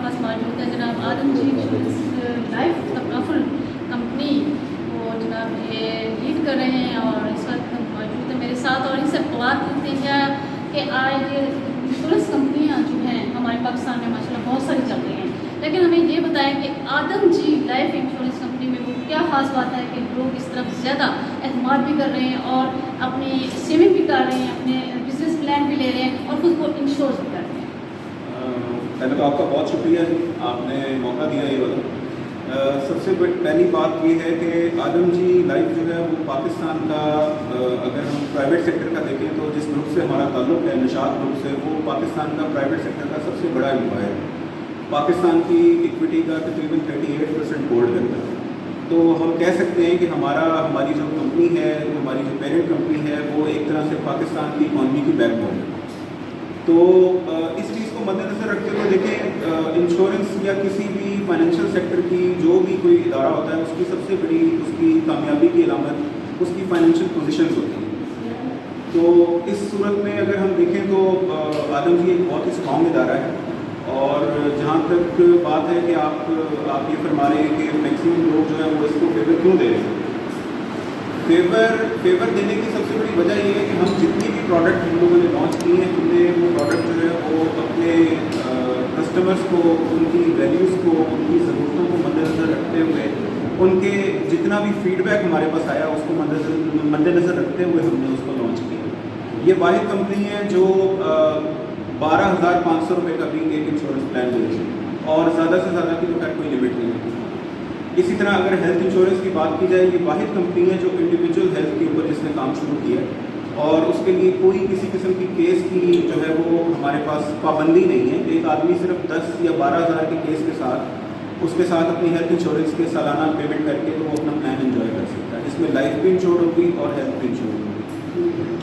पास मौजूद है जनाब आदम जी लाइफ तकाफुल कंपनी, वो जनाब ये लीड कर रहे हैं और इस वक्त मौजूद है मेरे साथ। और इनसे बात करते हैं कि आज इंश्योरेंस कंपनियाँ जो हैं हमारे पाकिस्तान में माशाल्लाह बहुत सारी चल रही हैं, लेकिन हमें ये बताएं कि आदम जी लाइफ इंश्योरेंस कंपनी में वो क्या ख़ास बात है कि लोग इस तरफ ज़्यादा एतमाद भी कर रहे हैं और अपनी सेविंग भी कर रहे हैं, अपने बिजनेस प्लान भी ले रहे हैं और खुद को इंश्योर भी कर रहे हैं। पहले तो आपका बहुत शुक्रिया जी, आपने मौका दिया ये वाला। सबसे पहली बात ये है कि आदम जी लाइफ जो है वो पाकिस्तान का, अगर हम प्राइवेट सेक्टर का देखें तो जिस ग्रुप से हमारा ताल्लुक़ है निशात ग्रुप से, वो पाकिस्तान का प्राइवेट सेक्टर का सबसे बड़ा एम्प्लॉयर है। पाकिस्तान की इक्विटी का तकरीबन 38% होल्ड करता है। तो हम कह सकते हैं कि हमारी जो कंपनी है, हमारी जो पेरेंट कंपनी है, वो एक तरह से पाकिस्तान की इकॉनमी की बैकबोन है। तो इस चीज़ को मद्देनज़र रखते हुए देखें, इंश्योरेंस या किसी भी फाइनेंशियल सेक्टर की जो भी कोई इदारा होता है, उसकी सबसे बड़ी उसकी कामयाबी की अलामत उसकी फाइनेंशियल पोजीशंस होती हैं। तो इस सूरत में अगर हम देखें तो आदम जी एक बहुत ही स्ट्रॉन्ग इदारा है। और जहाँ तक बात है कि आप ये फरमा रहे हैं कि मैक्सिमम लोग जो है वो इसको फेवर क्यों दे रहे हैं, फेवर देने की सबसे बड़ी वजह ये है कि हम जितनी भी प्रोडक्ट हम लोगों ने लॉन्च किए हैं, हमने वो प्रोडक्ट जो है वो अपने कस्टमर्स को, उनकी वैल्यूज़ को, उनकी ज़रूरतों को मद्देनज़र रखते हुए, उनके जितना भी फीडबैक हमारे पास आया उसको मद्देनज़र रखते हुए हमने उसको लॉन्च किया। ये वाहिद कंपनी है जो 12,500 रुपये का भी एक इंश्योरेंस प्लान दे रही है और ज़्यादा से ज़्यादा की तो खैर कोई लिमिट नहीं है। इसी तरह अगर हेल्थ इंश्योरेंस की बात की जाए, ये वाहिद कंपनी है जो इंडिविजुअल हेल्थ के ऊपर जिसने काम शुरू किया और उसके लिए कोई किसी किस्म की केस की जो है वो हमारे पास पाबंदी नहीं है। एक आदमी सिर्फ 10 या 12 हज़ार के केस के साथ उसके साथ अपनी हेल्थ इंश्योरेंस के सालाना पेमेंट करके तो वो अपना प्लान एंजॉय कर सकता है, जिसमें लाइफ भी इंश्योर होगी और हेल्थ भी इंश्योर होगी।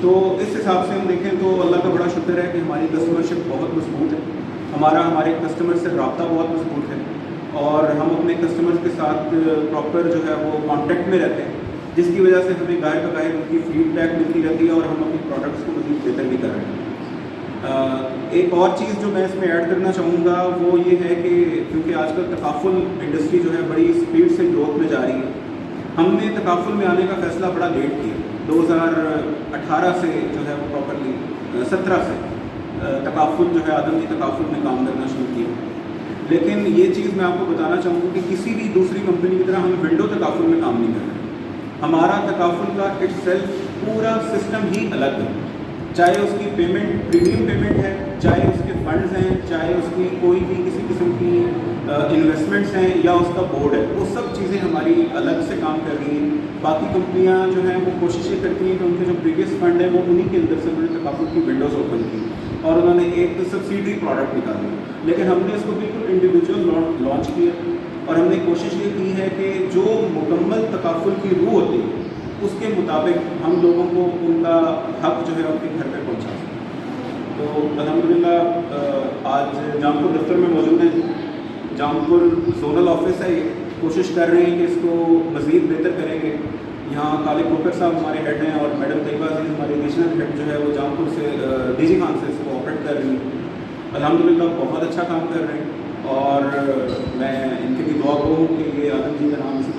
तो इस हिसाब से हम देखें तो अल्लाह का बड़ा शुक्र है कि हमारी कस्टमरशिप बहुत मजबूत है, हमारे कस्टमर से रब्ता बहुत मजबूत है और हम अपने कस्टमर्स के साथ प्रॉपर जो है वो कांटेक्ट में रहते हैं, जिसकी वजह से हमें गाय का गाय उनकी फीडबैक मिलती रहती है और हम अपनी प्रोडक्ट्स को मज़ीद बेहतर भी कर रहे हैं। एक और चीज़ जो मैं इसमें ऐड करना चाहूँगा वो ये है कि क्योंकि आजकल तकाफुल इंडस्ट्री जो है बड़ी स्पीड से ग्रोथ में जा रही है, हमने तकाफुल में आने का फ़ैसला बड़ा लेट किया। 2018 से जो है वो प्रॉपरली 17 से तकाफुल जो है आदम जी तकाफुल में काम करना शुरू किया। लेकिन ये चीज़ मैं आपको बताना चाहूँगा कि किसी भी दूसरी कंपनी की तरह हम विंडो तकाफुल में काम नहीं कर रहे। हमारा तकाफुल का इटसेल्फ पूरा सिस्टम ही अलग है, चाहे उसकी पेमेंट प्रीमियम पेमेंट है, चाहे उसके फंड्स हैं, चाहे उसकी कोई भी किसी किस्म की इन्वेस्टमेंट्स हैं या उसका बोर्ड है, वो सब चीज़ें हमारी अलग से काम कर रही हैं। बाकी कंपनियां जो हैं वो कोशिश ये करती हैं कि उनके जो प्रीवियस फंड है वो उन्हीं के अंदर से उन्होंने तकाफुल की विंडोज़ ओपन की और उन्होंने एक सब्सिडरी प्रोडक्ट निकाली, लेकिन हमने इसको बिल्कुल इंडिविजुअल लॉन्च किया और हमने कोशिश ये की है कि जो मुकम्मल तकाफुल की रूह होती है उसके मुताबिक हम लोगों को उनका हक जो है उनके घर पर पहुँचा सकें। तो अल्हम्दुलिल्लाह आज जामपुर दफ्तर में मौजूद हैं, जामपुर जोनल ऑफिस है, कोशिश कर रहे हैं कि इसको मज़ीद बेहतर करेंगे। यहाँ खालिद कोकर साहब हमारे हेड हैं और मैडम तैयबा जी हमारे रीजनल हेड जो है वो जामपुर से डीजी खान से इसको ऑपरेट कर रही हैं। अल्हम्दुलिल्लाह बहुत अच्छा काम कर रहे हैं और मैं इनके भी दुआ को हूँ कि ये आदम जी का नाम इसी